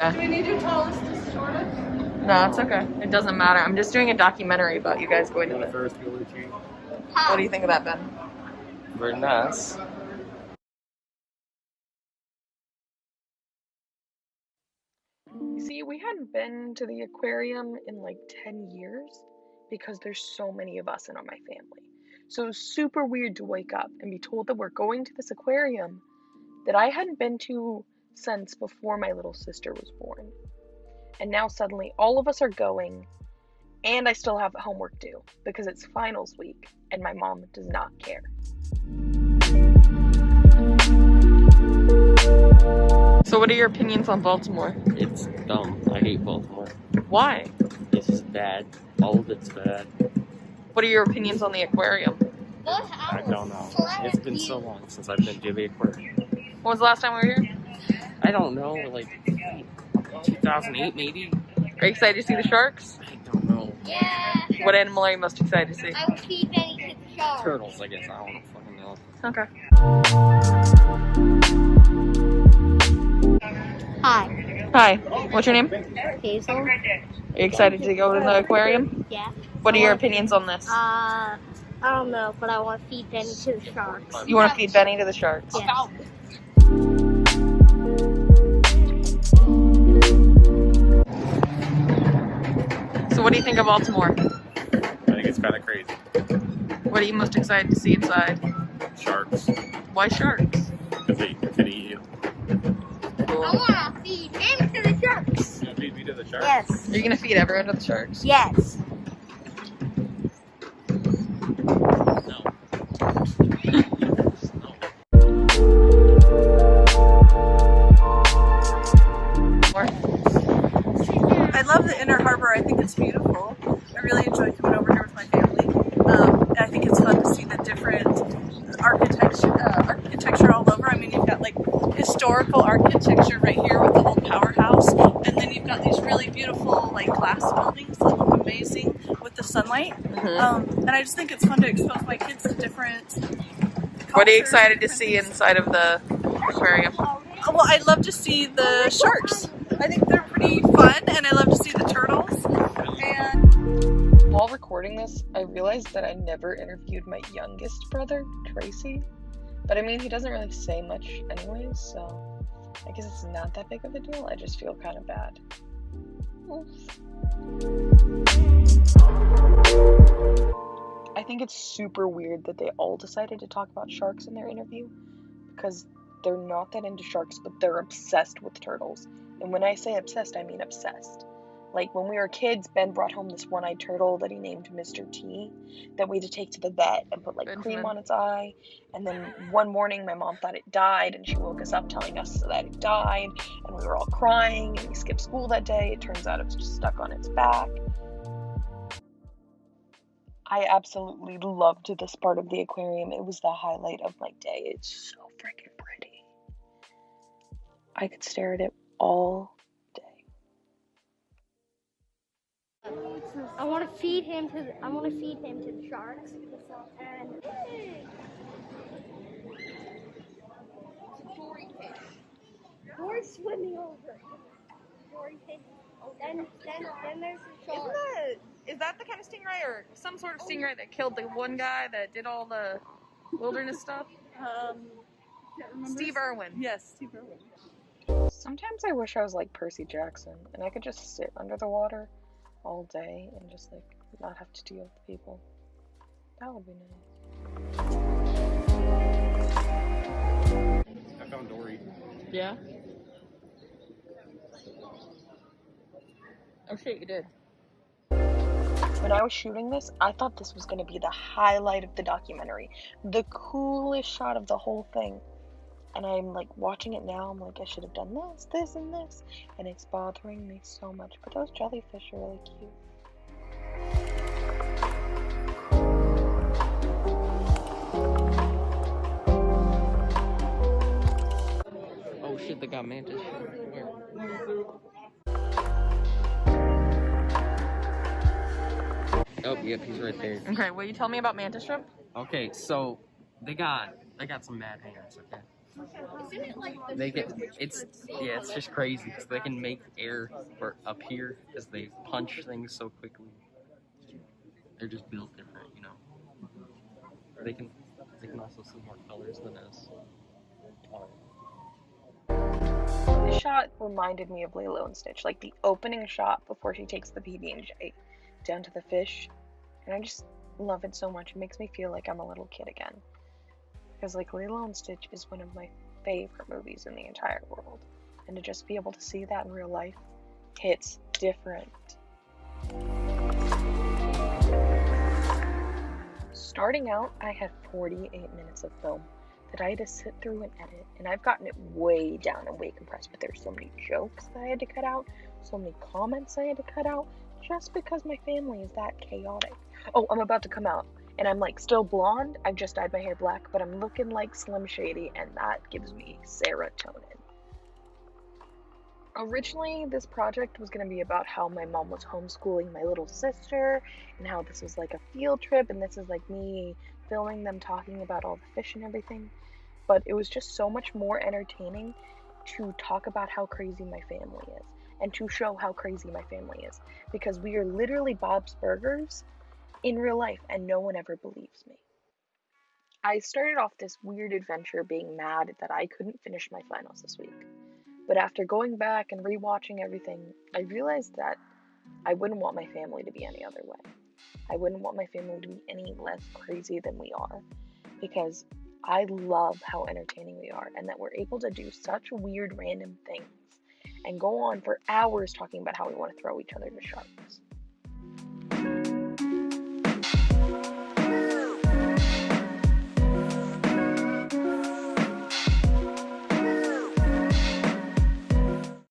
Yeah. Do we need your tallest to shortest? No, it's okay. It doesn't matter. I'm just doing a documentary about you guys going to the First, go with you. What do you think of that, Ben? Very nice. You see, we hadn't been to the aquarium in like 10 years because there's so many of us in my family. So it was super weird to wake up and be told that we're going to this aquarium that I hadn't been to since before my little sister was born. And now suddenly all of us are going, and I still have homework due because it's finals week and my mom does not care. So what are your opinions on Baltimore? It's dumb. I hate Baltimore. Why? It's just bad. All of it's bad. What are your opinions on the aquarium? I don't know. It's been so long since I've been to the aquarium. When was the last time we were here? I don't know, like 2008 maybe? Are you excited to see the sharks? I don't know. Yeah. What animal are you most excited to see? I will feed Benny to the shark. Turtles, I guess. I don't fucking know. Okay. Hi. Hi, what's your name? Hazel. Are you excited to go to the aquarium? Yeah. What are your opinions on this? I don't know, but I want to feed Benny to the sharks. You want to feed Benny to the sharks? Yes. So what do you think of Baltimore? I think it's kind of crazy. What are you most excited to see inside? Sharks. Why sharks? Because they could eat you. Cool. I want to feed him to the sharks. You gonna feed me to the sharks? Yes. Are you going to feed everyone to the sharks? Yes. No. I love the Inner Harbor. I think it's beautiful. I really enjoy coming over here with my family. And I think it's fun to see the different architecture all over. I mean, you've got like historical architecture right here with the old powerhouse, and then you've got these really beautiful like glass buildings that look amazing with the sunlight. And I just think it's fun to expose my kids to different cultures. What are you excited to see inside of the aquarium? Well, I'd love to see the sharks. I think they're pretty fun, and I love to see the turtles. And While recording this, I realized that I never interviewed my youngest brother, Tracy. But I mean, he doesn't really say much anyways, so I guess it's not that big of a deal. I just feel kind of bad. Oof. I think it's super weird that they all decided to talk about sharks in their interview because they're not that into sharks, but they're obsessed with turtles. And when I say obsessed, I mean obsessed. Like when we were kids, Ben brought home this one-eyed turtle that he named Mr. T that we had to take to the vet and put like cream on its eye. And then one morning my mom thought it died and she woke us up telling us that it died, and we were all crying and we skipped school that day. It turns out it was just stuck on its back. I absolutely loved this part of the aquarium. It was the highlight of my day. It's so freaking pretty. I could stare at it all day. I want to feed him to the sharks. And Dory's swimming over. Dory fish. Then there's the shark. Is that the kind of stingray or some sort of stingray that killed the one guy that did all the wilderness stuff? Steve Irwin. yes, Steve Irwin. Sometimes I wish I was like Percy Jackson and I could just sit under the water all day and just like not have to deal with people. That would be nice. I found Dory. Yeah? Oh shit, you did. When I was shooting this, I thought this was going to be the highlight of the documentary. The coolest shot of the whole thing. And I'm like watching it now, I'm like, I should have done this, this, and this. And it's bothering me so much. But those jellyfish are really cute. Oh shit, they got mantis. Where? Oh, yep, he's right there. Okay, will you tell me about mantis shrimp? Okay, so they got some mad hangers, okay? They can. It's just crazy because they can make air or appear as they punch things so quickly. They're just built different, you know. They can also see more colors than us. This shot reminded me of Lilo and Stitch, like the opening shot before she takes the PB&J down to the fish, and I just love it so much. It makes me feel like I'm a little kid again, because like Lilo and Stitch is one of my favorite movies in the entire world, and to just be able to see that in real life hits different. Starting out, I had 48 minutes of film that I had to sit through and edit, and I've gotten it way down and way compressed, but there's so many jokes that I had to cut out, so many comments I had to cut out, just because my family is that chaotic. Oh, I'm about to come out, and I'm like still blonde. I've just dyed my hair black, but I'm looking like Slim Shady, and that gives me serotonin. Originally, this project was going to be about how my mom was homeschooling my little sister, and how this was like a field trip, and this is like me filming them talking about all the fish and everything. But it was just so much more entertaining to talk about how crazy my family is, and to show how crazy my family is, because we are literally Bob's Burgers in real life, and no one ever believes me. I started off this weird adventure being mad that I couldn't finish my finals this week. But after going back and rewatching everything, I realized that I wouldn't want my family to be any other way. I wouldn't want my family to be any less crazy than we are, because I love how entertaining we are, and that we're able to do such weird random things and go on for hours talking about how we want to throw each other to sharks.